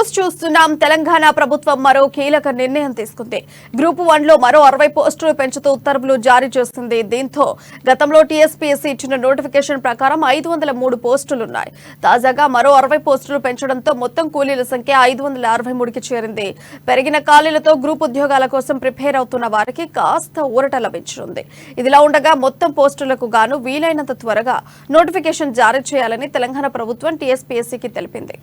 News చూస్తున్నాం. తెలంగాణ ప్రభుత్వం మరో కీలక నిర్ణయం తీసుకుంది. గ్రూప్ 1 లో మరో 60 పోస్టులు పెంచుతూ ఉత్తర్వులు జారీ చేస్తుంది. దీంతో గతంలో టీఎస్పీఎస్సీ ఇచ్చిన నోటిఫికేషన్ ప్రకారం 503 పోస్టులున్నాయి. తాజాగా మరో 60 పోస్టులు పెంచడంతో మొత్తం కూలీల సంఖ్య 563కి చేరింది. పెరిగిన ఖాళీలతో గ్రూప్ ఉద్యోగాల కోసం ప్రిపేర్ అవుతున్న వారికి కాస్త ఊరట లభించనుంది. ఇదిలా ఉండగా మొత్తం పోస్టులకు గాను వీలైనంత త్వరగా నోటిఫికేషన్ జారీ చేయాలని తెలంగాణ ప్రభుత్వం టీఎస్పీఎస్సీకి తెలిపింది.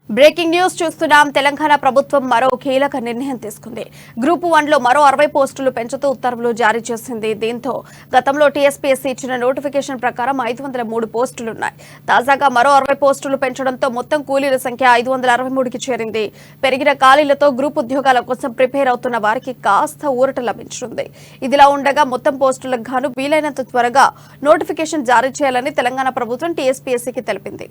బ్రేకింగ్ న్యూస్ చూస్తున్నాం. తెలంగాణ ప్రభుత్వం మరో కీలక నిర్ణయం తీసుకుంది. గ్రూప్ 1 లో మరో 60 పోస్టులు పెంచుతూ ఉత్తర్వులు జారీ చేసింది. దీంతో గతంలో టీఎస్పీఎస్సీ ఇచ్చిన నోటిఫికేషన్ ప్రకారం 503 పోస్టులున్నాయి. తాజాగా మరో 60 పోస్టులు పెంచడంతో మొత్తం కూలీల సంఖ్య 563కి చేరింది. పెరిగిన ఖాళీలతో గ్రూప్ ఉద్యోగాల కోసం ప్రిపేర్ అవుతున్న వారికి కాస్త ఊరట లభించనుంది. ఇదిలా ఉండగా మొత్తం పోస్టులకు గాను వీలైనంత త్వరగా నోటిఫికేషన్ జారీ చేయాలని తెలంగాణ ప్రభుత్వం టీఎస్పీఎస్సీకి తెలిపింది.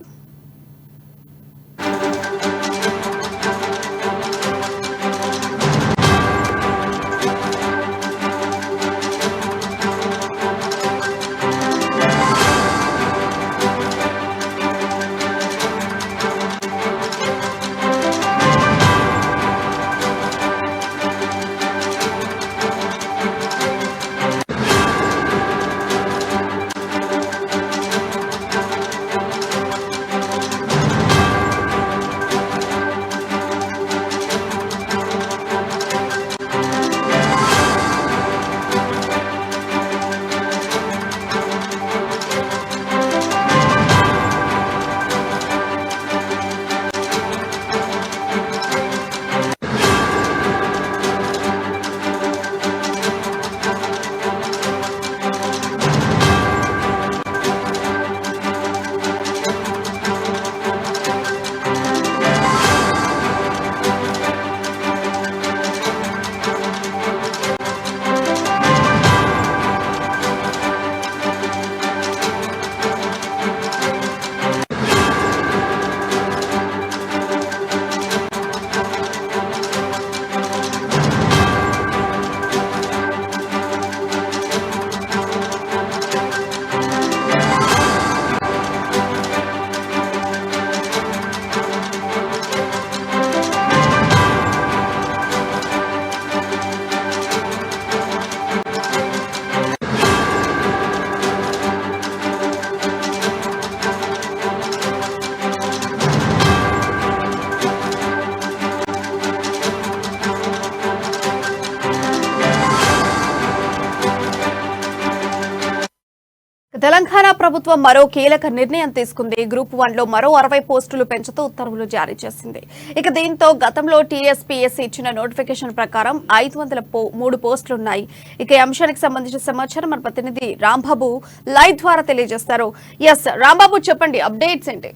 తెలంగాణ ప్రభుత్వం మరో కీలక నిర్ణయం తీసుకుంది. గ్రూప్ 1 లో మరో 60 పోస్టులు పెంచుతూ ఉత్తర్వులు జారీ చేసింది. ఇక దీంతో గతంలో టీఎస్పీఎస్సీ ఇచ్చిన నోటిఫికేషన్ ప్రకారం 503 పోస్టులున్నాయి. ఇక ఈ అంశానికి సంబంధించిన సమాచారం మన ప్రతినిధి రాంబాబు లైవ్ ద్వారా తెలియజేస్తారు. ఎస్ రాంబాబు, చెప్పండి, అప్డేట్స్ ఏంటి?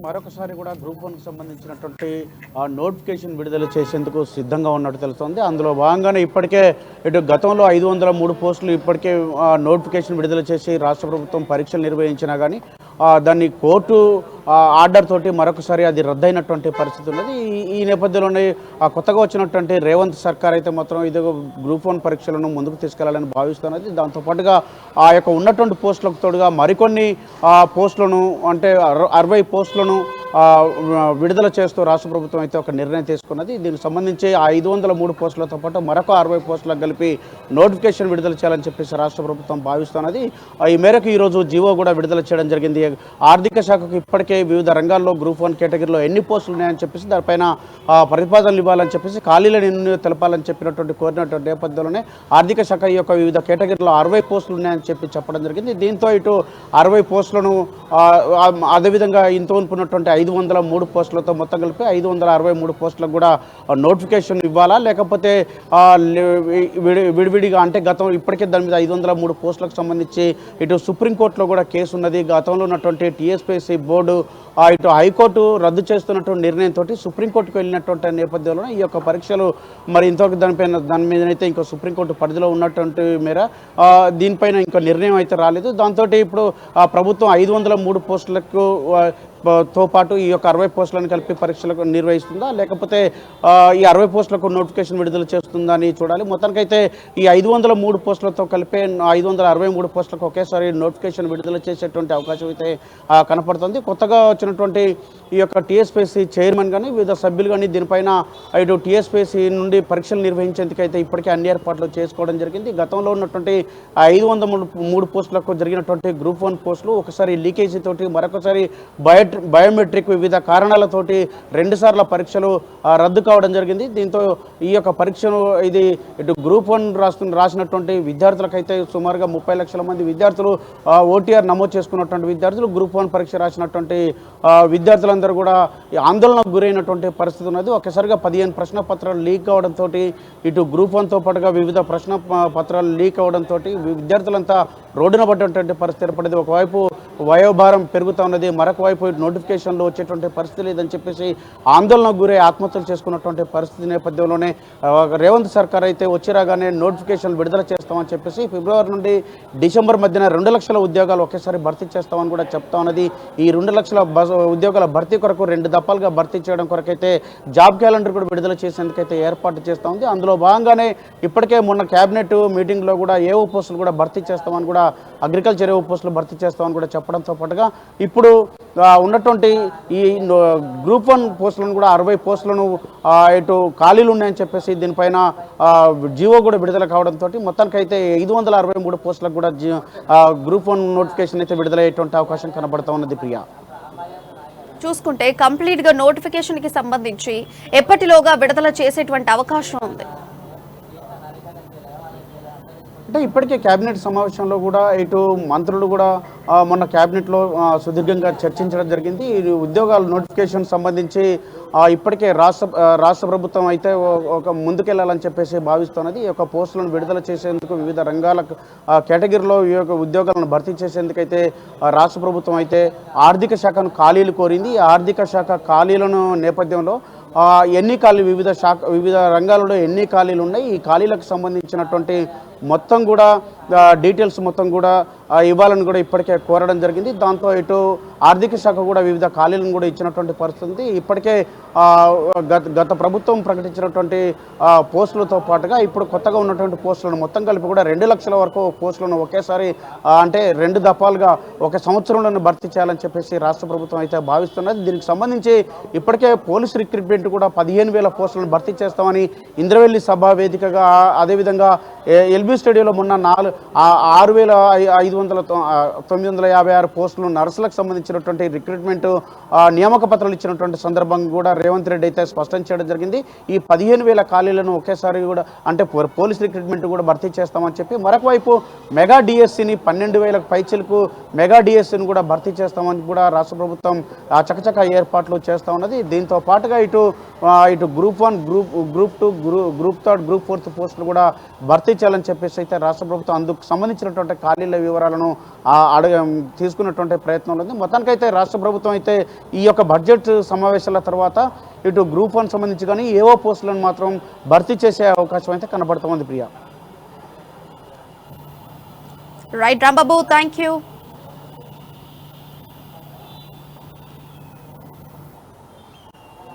మరొకసారి కూడా గ్రూప్ 1కు సంబంధించినటువంటి నోటిఫికేషన్ విడుదల చేసేందుకు సిద్ధంగా ఉన్నట్టు తెలుస్తోంది. అందులో భాగంగానే ఇప్పటికే ఇటు గతంలో 503 పోస్టులు ఇప్పటికే నోటిఫికేషన్ విడుదల చేసి రాష్ట్ర ప్రభుత్వం పరీక్షలు నిర్వహించినా కానీ దాన్ని కోర్టు ఆర్డర్ తోటి మరొకసారి అది రద్దయినటువంటి పరిస్థితి ఉన్నది. ఈ నేపథ్యంలోనే కొత్తగా వచ్చినటువంటి రేవంత్ సర్కార్ అయితే మాత్రం ఇది గ్రూప్ 1 పరీక్షలను ముందుకు తీసుకెళ్లాలని భావిస్తున్నది. దాంతోపాటుగా ఆ యొక్క ఉన్నటువంటి పోస్టులకు తోడుగా మరికొన్ని పోస్టులను అంటే 60 పోస్టులను విడుదల చేస్తూ రాష్ట్ర ప్రభుత్వం అయితే ఒక నిర్ణయం తీసుకున్నది. దీనికి సంబంధించి ఆ 503 పోస్టులతో పాటు మరొక 60 పోస్టులకు కలిపి నోటిఫికేషన్ విడుదల చేయాలని చెప్పేసి రాష్ట్ర ప్రభుత్వం భావిస్తున్నది. ఈ మేరకు ఈరోజు జీవో కూడా విడుదల చేయడం జరిగింది. ఆర్థిక శాఖకు ఇప్పటికే వివిధ రంగాల్లో గ్రూప్ 1 కేటగిరీలో ఎన్ని పోస్టులు ఉన్నాయని చెప్పేసి దానిపైన ప్రతిపాదనలు ఇవ్వాలని చెప్పేసి ఖాళీలను ఎన్ని తెలపాలని చెప్పినటువంటి కోరినటువంటి నేపథ్యంలోనే ఆర్థిక శాఖ ఈ యొక్క వివిధ కేటగిరీలో 60 పోస్టులు ఉన్నాయని చెప్పడం జరిగింది. దీంతో ఇటు 60 పోస్టులను అదేవిధంగా ఇంత ఉన్నటువంటి 503 పోస్టులతో మొత్తం కలిపి 563 పోస్టులకు కూడా నోటిఫికేషన్ ఇవ్వాలా, లేకపోతే విడివిడిగా అంటే గతం ఇప్పటికే దాని మీద 503 పోస్టులకు సంబంధించి ఇటు సుప్రీంకోర్టులో కూడా కేసు ఉన్నది. గతంలో ఉన్నటువంటి టీఎస్పీఎస్సీ బోర్డు ఇటు హైకోర్టు రద్దు చేస్తున్నటువంటి నిర్ణయంతో సుప్రీంకోర్టుకు వెళ్ళినటువంటి నేపథ్యంలో ఈ యొక్క పరీక్షలు మరి ఇంతవరకు దాని మీదనైతే ఇంకా సుప్రీంకోర్టు పరిధిలో ఉన్నటువంటి మేర దీనిపైన ఇంకా నిర్ణయం అయితే రాలేదు. దాంతో ఇప్పుడు ప్రభుత్వం 503 పోస్టులకు తో పాటు ఈ యొక్క 60 పోస్టులను కలిపి పరీక్షలకు నిర్వహిస్తుందా, లేకపోతే ఈ 60 పోస్టులకు నోటిఫికేషన్ విడుదల చేస్తుందా అని చూడాలి. మొత్తానికైతే ఈ 503 పోస్టులతో కలిపే 563 పోస్టులకు ఒకేసారి నోటిఫికేషన్ విడుదల చేసేటువంటి అవకాశం అయితే కనపడుతుంది. కొత్తగా వచ్చినటువంటి ఈ యొక్క టీఎస్పీఎస్సీ చైర్మన్ కానీ వివిధ సభ్యులు కానీ దీనిపైన ఇటు టీఎస్పీఎస్సీ నుండి పరీక్షలు నిర్వహించేందుకైతే ఇప్పటికే అన్ని ఏర్పాట్లు చేసుకోవడం జరిగింది. గతంలో ఉన్నటువంటి 503 పోస్టులకు జరిగినటువంటి గ్రూప్ 1 పోస్టులు ఒకసారి లీకేజీ తోటి మరొకసారి బయోమెట్రిక్ వివిధ కారణాలతోటి 2 సార్ల పరీక్షలు రద్దు కావడం జరిగింది. దీంతో ఈ యొక్క పరీక్షను ఇది ఇటు గ్రూప్ 1 రాసినటువంటి విద్యార్థులకైతే సుమారుగా 30 లక్షల మంది విద్యార్థులు ఓటీఆర్ నమోదు చేసుకున్నటువంటి విద్యార్థులు గ్రూప్ 1 పరీక్ష రాసినటువంటి విద్యార్థులందరూ కూడా ఆందోళనకు గురైనటువంటి పరిస్థితి ఉన్నది. ఒకసారిగా 15 ప్రశ్న పత్రాలు లీక్ అవడంతో ఇటు గ్రూప్ 1తో పాటుగా వివిధ ప్రశ్న పత్రాలు లీక్ అవడంతో విద్యార్థులంతా రోడ్డున పడ్డటువంటి పరిస్థితి ఏర్పడింది. ఒకవైపు వయోభారం పెరుగుతూ ఉన్నది, మరొక వైపు నోటిఫికేషన్లో వచ్చేటువంటి పరిస్థితి లేదని చెప్పేసి ఆందోళనకు గురై ఆత్మహత్యలు చేసుకున్నటువంటి పరిస్థితి నేపథ్యంలోనే రేవంత్ సర్కార్ అయితే వచ్చిరాగానే నోటిఫికేషన్ విడుదల చేస్తామని చెప్పేసి ఫిబ్రవరి నుండి డిసెంబర్ మధ్యన 2 లక్షల ఉద్యోగాలు ఒకేసారి భర్తీ చేస్తామని కూడా చెప్తా ఉన్నది. ఈ 2 లక్షల ఉద్యోగాల భర్తీ కొరకు 2 దఫాలుగా భర్తీ చేయడం కొరకైతే జాబ్ క్యాలెండర్ కూడా విడుదల చేసేందుకైతే ఏర్పాటు చేస్తూ ఉంది. అందులో భాగంగానే ఇప్పటికే మొన్న క్యాబినెట్ మీటింగ్లో కూడా ఏఓ పోస్టులు కూడా భర్తీ చేస్తామని కూడా అగ్రికల్చర్ ఏఓ పోస్టులు భర్తీ చేస్తామని కూడా చెప్పడంతో పాటుగా ఇప్పుడు ఉన్నటువంటి ఈ గ్రూప్ 1 పోస్టులను కూడా 60 పోస్టులను ఇటు ఖాళీలు ఉన్నాయని చెప్పేసి దీనిపైన జీవో కూడా విడుదల కావడంతో మొత్తానికైతే 563 పోస్టులకు కూడా గ్రూప్ 1 నోటిఫికేషన్ అయితే విడుదలయ్యేటువంటి అవకాశం కనబడుతూ ఉన్నది. ప్రియా, చూసుకుంటే కంప్లీట్ గా నోటిఫికేషన్ కి సంబంధించి ఎప్పటిలోగా విడుదల చేసేటువంటి అవకాశం ఉంది? అంటే ఇప్పటికే కేబినెట్ సమావేశంలో కూడా ఇటు మంత్రులు కూడా మొన్న కేబినెట్లో సుదీర్ఘంగా చర్చించడం జరిగింది. ఈ ఉద్యోగాల నోటిఫికేషన్ సంబంధించి ఇప్పటికే రాష్ట్ర ప్రభుత్వం అయితే ఒక ముందుకెళ్లాలని చెప్పేసి భావిస్తున్నది. ఈ యొక్క పోస్టులను విడుదల చేసేందుకు వివిధ రంగాల కేటగిరీలో ఈ యొక్క ఉద్యోగాలను భర్తీ చేసేందుకైతే రాష్ట్ర ప్రభుత్వం అయితే ఆర్థిక శాఖను ఖాళీలు కోరింది. ఆర్థిక శాఖ ఖాళీలను నేపథ్యంలో ఎన్ని ఖాళీలు వివిధ రంగాలలో ఎన్ని ఖాళీలు ఉన్నాయి, ఈ ఖాళీలకు సంబంధించినటువంటి మొత్తం కూడా డీటెయిల్స్ మొత్తం కూడా ఇవ్వాలని కూడా ఇప్పటికే కోరడం జరిగింది. దాంతో ఇటు ఆర్థిక శాఖ కూడా వివిధ ఖాళీలను కూడా ఇచ్చినటువంటి పరిస్థితి. ఇప్పటికే గత ప్రభుత్వం ప్రకటించినటువంటి పోస్టులతో పాటుగా ఇప్పుడు కొత్తగా ఉన్నటువంటి పోస్టులను మొత్తం కలిపి కూడా 2 లక్షల వరకు పోస్టులను ఒకేసారి అంటే 2 దఫాలుగా ఒక సంవత్సరంలో భర్తీ చేయాలని చెప్పేసి రాష్ట్ర ప్రభుత్వం అయితే భావిస్తున్నది. దీనికి సంబంధించి ఇప్పటికే పోలీస్ రిక్రూట్మెంట్ కూడా 15,000 పోస్టులను భర్తీ చేస్తామని ఇంద్రవెల్లి సభ వేదికగా అదేవిధంగా ఎల్బీ స్టేడియంలో మొన్న 6,956 పోస్టులు నర్సులకు సంబంధించినటువంటి రిక్రూట్మెంట్ నియామక పత్రాలు ఇచ్చినటువంటి సందర్భంగా కూడా రేవంత్ రెడ్డి అయితే స్పష్టం చేయడం జరిగింది. ఈ 15,000 ఖాళీలను ఒకేసారి కూడా అంటే పోలీస్ రిక్రూట్మెంట్ కూడా భర్తీ చేస్తామని చెప్పి మరొక వైపు మెగా డిఎస్సిని 12,000 పైచలకు మెగా డిఎస్సిని కూడా భర్తీ చేస్తామని కూడా రాష్ట్ర ప్రభుత్వం చకచక ఏర్పాట్లు చేస్తూ ఉన్నది. దీంతో పాటుగా ఇటు గ్రూప్ 1 గ్రూప్ 2 గ్రూప్ 3 గ్రూప్ 4 పోస్టులు కూడా భర్తీ చేయాలని చెప్పేసి అయితే రాష్ట్ర ప్రభుత్వం అందుకు సంబంధించినటువంటి ఖాళీల వివరాలను తీసుకున్నటువంటి ప్రయత్నంలో ఉంది. మొత్తానికైతే రాష్ట్ర ప్రభుత్వం అయితే ఈ యొక్క బడ్జెట్ సమావేశాల తర్వాత ఇటు గ్రూప్ 1 సంబంధించి కానీ ఏవో పోస్టులను మాత్రం భర్తీ చేసే అవకాశం అయితే కనబడుతుంది. Priya, right Rambabu, thank you.